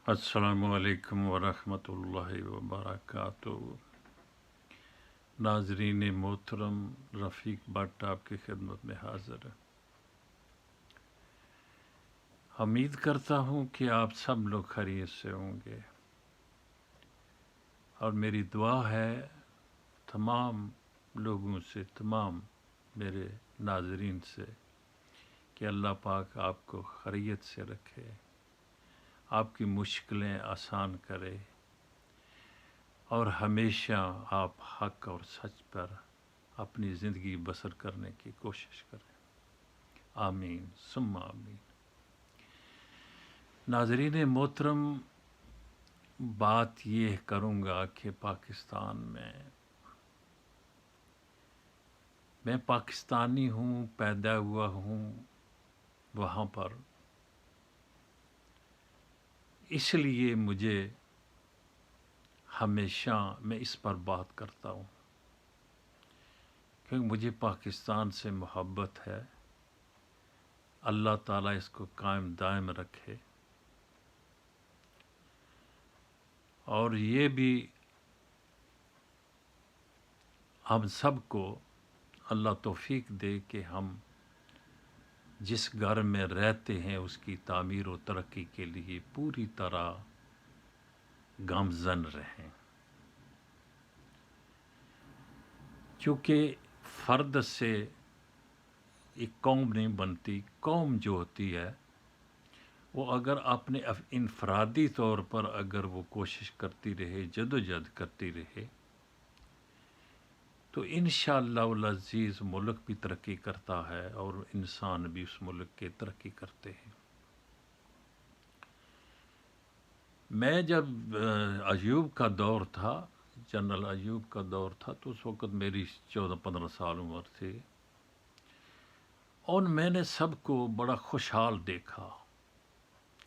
السلام علیکم ورحمۃ اللہ وبرکاتہ۔ ناظرین محترم، رفیق بٹ آپ کی خدمت میں حاضر ہے۔ امید کرتا ہوں کہ آپ سب لوگ خیریت سے ہوں گے، اور میری دعا ہے تمام لوگوں سے، تمام میرے ناظرین سے، کہ اللہ پاک آپ کو خیریت سے رکھے، آپ کی مشکلیں آسان کرے، اور ہمیشہ آپ حق اور سچ پر اپنی زندگی بسر کرنے کی کوشش کریں۔ آمین ثم آمین۔ ناظرین محترم، بات یہ کروں گا کہ پاکستان میں پاکستانی ہوں، پیدا ہوا ہوں وہاں پر، اس لیے مجھے ہمیشہ میں اس پر بات کرتا ہوں، کیونکہ مجھے پاکستان سے محبت ہے۔ اللہ تعالیٰ اس کو قائم دائم رکھے، اور یہ بھی ہم سب کو اللہ توفیق دے کہ ہم جس گھر میں رہتے ہیں اس کی تعمیر و ترقی کے لیے پوری طرح گامزن رہیں، کیونکہ فرد سے ایک قوم نہیں بنتی۔ قوم جو ہوتی ہے وہ اگر اپنے انفرادی طور پر اگر وہ کوشش کرتی رہے، جدوجہد کرتی رہے، تو انشاءاللہ العزیز ملک بھی ترقی کرتا ہے اور انسان بھی اس ملک کے ترقی کرتے ہیں۔ میں جب ایوب کا دور تھا، جنرل ایوب کا دور تھا، تو اس وقت میری 14-15 سال عمر تھی، اور میں نے سب کو بڑا خوشحال دیکھا،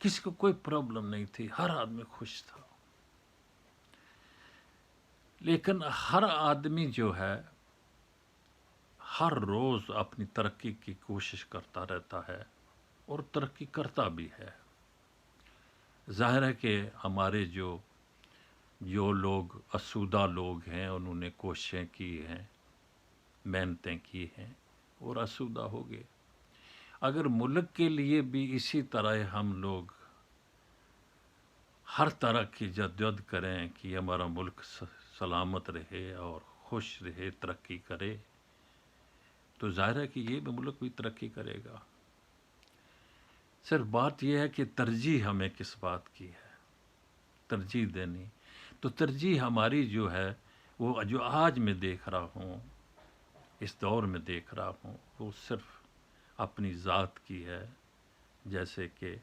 کسی کو کوئی پرابلم نہیں تھی، ہر آدمی خوش تھا۔ لیکن ہر آدمی جو ہے ہر روز اپنی ترقی کی کوشش کرتا رہتا ہے اور ترقی کرتا بھی ہے۔ ظاہر ہے کہ ہمارے جو لوگ آسودہ لوگ ہیں، انہوں نے کوششیں کی ہیں، محنتیں کی ہیں اور آسودہ ہو گئے۔ اگر ملک کے لیے بھی اسی طرح ہم لوگ ہر طرح کی جدوجہد کریں کہ ہمارا ملک سلامت رہے اور خوش رہے، ترقی کرے، تو ظاہر ہے کہ یہ بھی ملک بھی ترقی کرے گا۔ صرف بات یہ ہے کہ ترجیح ہمیں کس بات کی ہے، ترجیح دینی۔ تو ترجیح ہماری جو ہے، وہ جو آج میں دیکھ رہا ہوں، اس دور میں دیکھ رہا ہوں، وہ صرف اپنی ذات کی ہے۔ جیسے کہ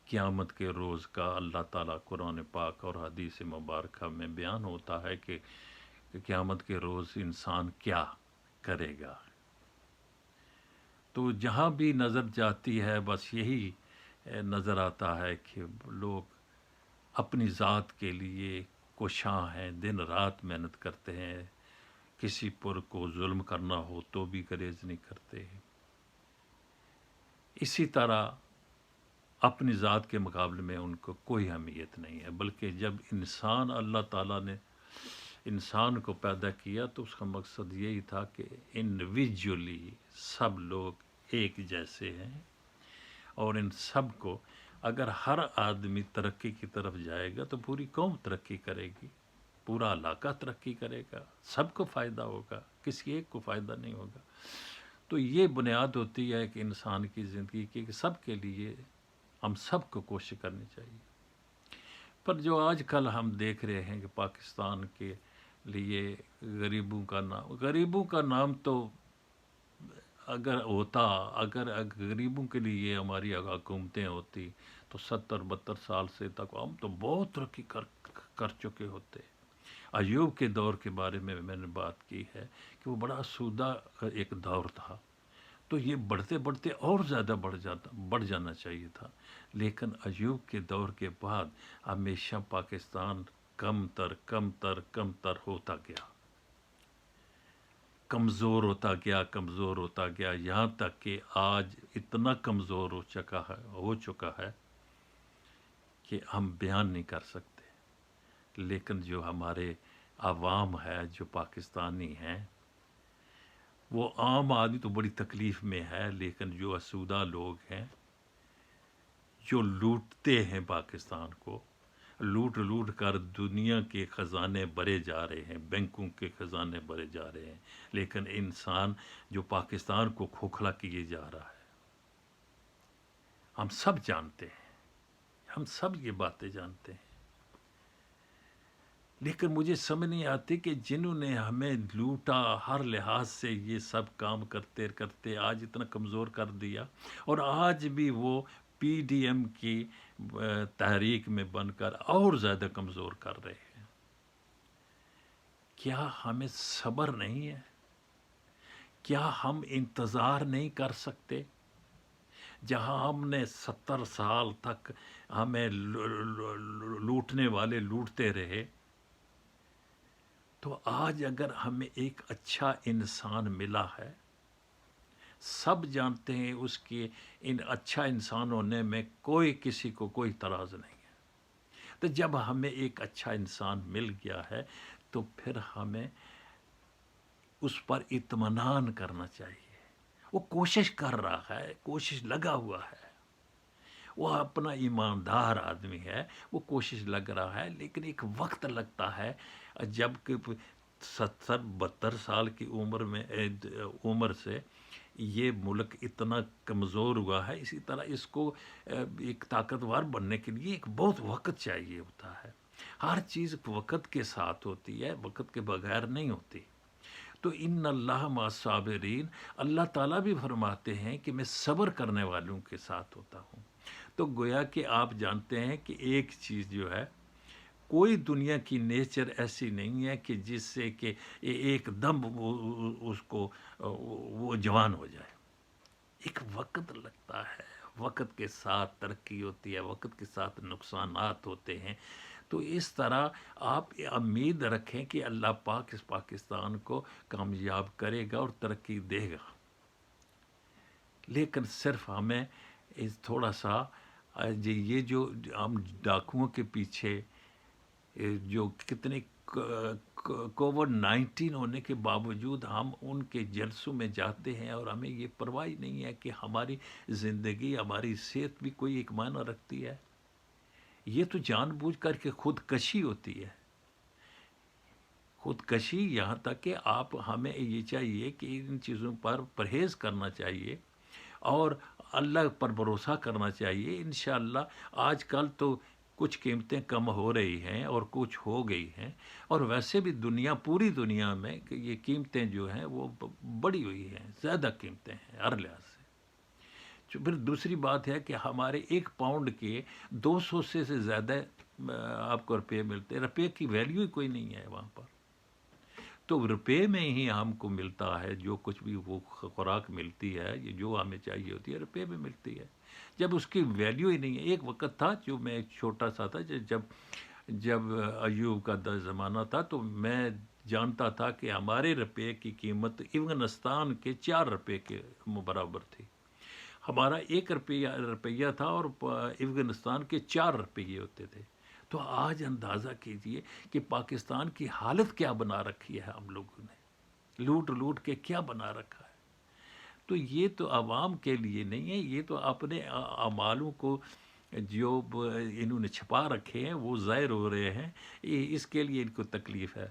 قیامت کے روز کا اللہ تعالیٰ قرآن پاک اور حدیث مبارکہ میں بیان ہوتا ہے کہ قیامت کے روز انسان کیا کرے گا۔ تو جہاں بھی نظر جاتی ہے بس یہی نظر آتا ہے کہ لوگ اپنی ذات کے لیے کوشاں ہیں، دن رات محنت کرتے ہیں، کسی پر کو ظلم کرنا ہو تو بھی گریز نہیں کرتے۔ اسی طرح اپنی ذات کے مقابلے میں ان کو کوئی اہمیت نہیں ہے، بلکہ جب اللہ تعالیٰ نے انسان کو پیدا کیا تو اس کا مقصد یہی تھا کہ انڈیویجولی سب لوگ ایک جیسے ہیں، اور ان سب کو اگر ہر آدمی ترقی کی طرف جائے گا تو پوری قوم ترقی کرے گی، پورا علاقہ ترقی کرے گا، سب کو فائدہ ہوگا، کسی ایک کو فائدہ نہیں ہوگا۔ تو یہ بنیاد ہوتی ہے کہ انسان کی زندگی کی، کہ سب کے لیے ہم سب کو کوشش کرنی چاہیے۔ پر جو آج کل ہم دیکھ رہے ہیں کہ پاکستان کے لیے غریبوں کا نام تو اگر غریبوں کے لیے ہماری حکومتیں ہوتی تو 70-72 سال سے تک ہم تو بہت ترقی کر چکے ہوتے۔ ایوب کے دور کے بارے میں نے بات کی ہے کہ وہ بڑا آسودہ ایک دور تھا، تو یہ بڑھتے بڑھتے اور زیادہ بڑھ جانا چاہیے تھا، لیکن ایوب کے دور کے بعد ہمیشہ پاکستان کم تر ہوتا گیا، کمزور ہوتا گیا، یہاں تک کہ آج اتنا کمزور ہو چکا ہے کہ ہم بیان نہیں کر سکتے، لیکن جو ہمارے عوام ہے، جو پاکستانی ہیں، وہ عام آدمی تو بڑی تکلیف میں ہے، لیکن جو اسودہ لوگ ہیں، جو لوٹتے ہیں پاکستان کو، لوٹ لوٹ کر دنیا کے خزانے بھرے جا رہے ہیں، بینکوں کے خزانے بھرے جا رہے ہیں، لیکن انسان جو پاکستان کو کھوکھلا کیے جا رہا ہے، ہم سب جانتے ہیں، ہم سب یہ باتیں جانتے ہیں، لیکن مجھے سمجھ نہیں آتی کہ جنہوں نے ہمیں لوٹا، ہر لحاظ سے یہ سب کام کرتے کرتے آج اتنا کمزور کر دیا، اور آج بھی وہ پی ڈی ایم کی تحریک میں بن کر اور زیادہ کمزور کر رہے ہیں۔ کیا ہمیں صبر نہیں ہے؟ کیا ہم انتظار نہیں کر سکتے؟ جہاں ہم نے 70 سال تک ہمیں لوٹنے والے لوٹتے رہے، تو آج اگر ہمیں ایک اچھا انسان ملا ہے، سب جانتے ہیں اس کے ان اچھا انسان ہونے میں کوئی کسی کو کوئی اعتراض نہیں ہے، تو جب ہمیں ایک اچھا انسان مل گیا ہے تو پھر ہمیں اس پر اطمینان کرنا چاہیے۔ وہ کوشش کر رہا ہے، کوشش لگا ہوا ہے، وہ اپنا ایماندار آدمی ہے، وہ کوشش لگ رہا ہے، لیکن ایک وقت لگتا ہے جب کہ 70 72 سال کی عمر سے یہ ملک اتنا کمزور ہوا ہے، اسی طرح اس کو ایک طاقتور بننے کے لیے ایک بہت وقت چاہیے ہوتا ہے۔ ہر چیز وقت کے ساتھ ہوتی ہے، وقت کے بغیر نہیں ہوتی۔ تو ان اللہ مع الصابرین، اللہ تعالیٰ بھی فرماتے ہیں کہ میں صبر کرنے والوں کے ساتھ ہوتا ہوں۔ تو گویا کہ آپ جانتے ہیں کہ ایک چیز جو ہے، کوئی دنیا کی نیچر ایسی نہیں ہے کہ جس سے کہ ایک دم اس کو وہ جوان ہو جائے۔ ایک وقت لگتا ہے، وقت کے ساتھ ترقی ہوتی ہے، وقت کے ساتھ نقصانات ہوتے ہیں۔ تو اس طرح آپ امید رکھیں کہ اللہ پاک اس پاکستان کو کامیاب کرے گا اور ترقی دے گا، لیکن صرف ہمیں تھوڑا سا یہ جو ہم ڈاکوؤں کے پیچھے جو کتنے کووڈ-19 ہونے کے باوجود ہم ان کے جلسوں میں جاتے ہیں، اور ہمیں یہ پرواہ نہیں ہے کہ ہماری زندگی، ہماری صحت بھی کوئی ایک معنی رکھتی ہے۔ یہ تو جان بوجھ کر کے خودکشی ہوتی ہے، خودکشی۔ یہاں تک کہ ہمیں یہ چاہیے کہ ان چیزوں پر پرہیز کرنا چاہیے اور اللہ پر بھروسہ کرنا چاہیے۔ انشاءاللہ آج کل تو کچھ قیمتیں کم ہو رہی ہیں اور کچھ ہو گئی ہیں، اور ویسے بھی پوری دنیا میں کہ یہ قیمتیں جو ہیں وہ بڑی ہوئی ہیں، زیادہ قیمتیں ہیں ہر لحاظ سے۔ پھر دوسری بات ہے کہ ہمارے 1 پاؤنڈ کے 200 سے زیادہ آپ کو روپے ملتے ہیں۔ روپے کی ویلیو ہی کوئی نہیں ہے وہاں پر، تو روپے میں ہی ہم کو ملتا ہے جو کچھ بھی وہ خوراک ملتی ہے، یہ جو ہمیں چاہیے ہوتی ہے روپے میں ملتی ہے، جب اس کی ویلیو ہی نہیں ہے۔ ایک وقت تھا جو میں چھوٹا سا تھا، جب ایوب کا زمانہ تھا، تو میں جانتا تھا کہ ہمارے روپے کی قیمت افغانستان کے 4 روپے کے برابر تھی۔ ہمارا 1 روپیہ تھا اور افغانستان کے 4 روپیے ہوتے تھے۔ تو آج اندازہ کیجئے کہ پاکستان کی حالت کیا بنا رکھی ہے ہم لوگوں نے، لوٹ لوٹ کے کیا بنا رکھا ہے۔ تو یہ تو عوام کے لیے نہیں ہے، یہ تو اپنے اعمالوں کو جو انہوں نے چھپا رکھے ہیں وہ ظاہر ہو رہے ہیں، اس کے لیے ان کو تکلیف ہے،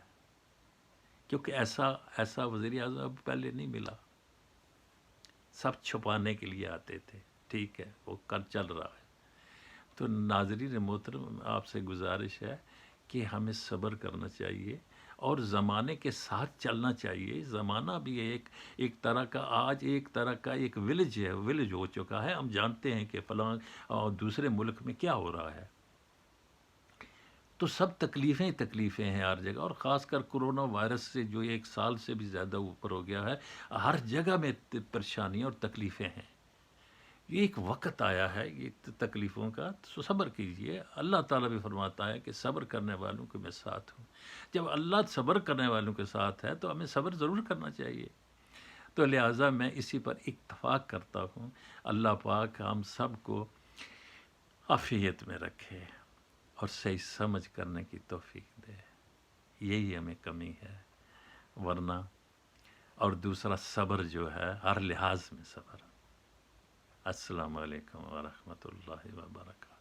کیونکہ ایسا وزیر اعظم پہلے نہیں ملا۔ سب چھپانے کے لیے آتے تھے، ٹھیک ہے، وہ کل چل رہا ہے۔ تو ناظرین محترم، آپ سے گزارش ہے کہ ہمیں صبر کرنا چاہیے اور زمانے کے ساتھ چلنا چاہیے۔ زمانہ بھی ایک طرح کا آج ایک ویلیج ہو چکا ہے۔ ہم جانتے ہیں کہ فلاں دوسرے ملک میں کیا ہو رہا ہے، تو سب تکلیفیں ہیں ہر جگہ، اور خاص کر کرونا وائرس سے جو 1 سال سے بھی زیادہ اوپر ہو گیا ہے، ہر جگہ میں پریشانیاں اور تکلیفیں ہیں۔ یہ ایک وقت آیا ہے یہ تکلیفوں کا، تو صبر کیجئے۔ اللہ تعالیٰ بھی فرماتا ہے کہ صبر کرنے والوں کے میں ساتھ ہوں۔ جب اللہ صبر کرنے والوں کے ساتھ ہے تو ہمیں صبر ضرور کرنا چاہیے۔ تو لہٰذا میں اسی پر اتفاق کرتا ہوں۔ اللہ پاک ہم سب کو عافیت میں رکھے۔ اور صحیح سمجھ کرنے کی توفیق دے، یہی ہمیں کمی ہے، ورنہ اور دوسرا صبر جو ہے، ہر لحاظ میں صبر۔ السلام علیکم ورحمۃ اللہ وبرکاتہ۔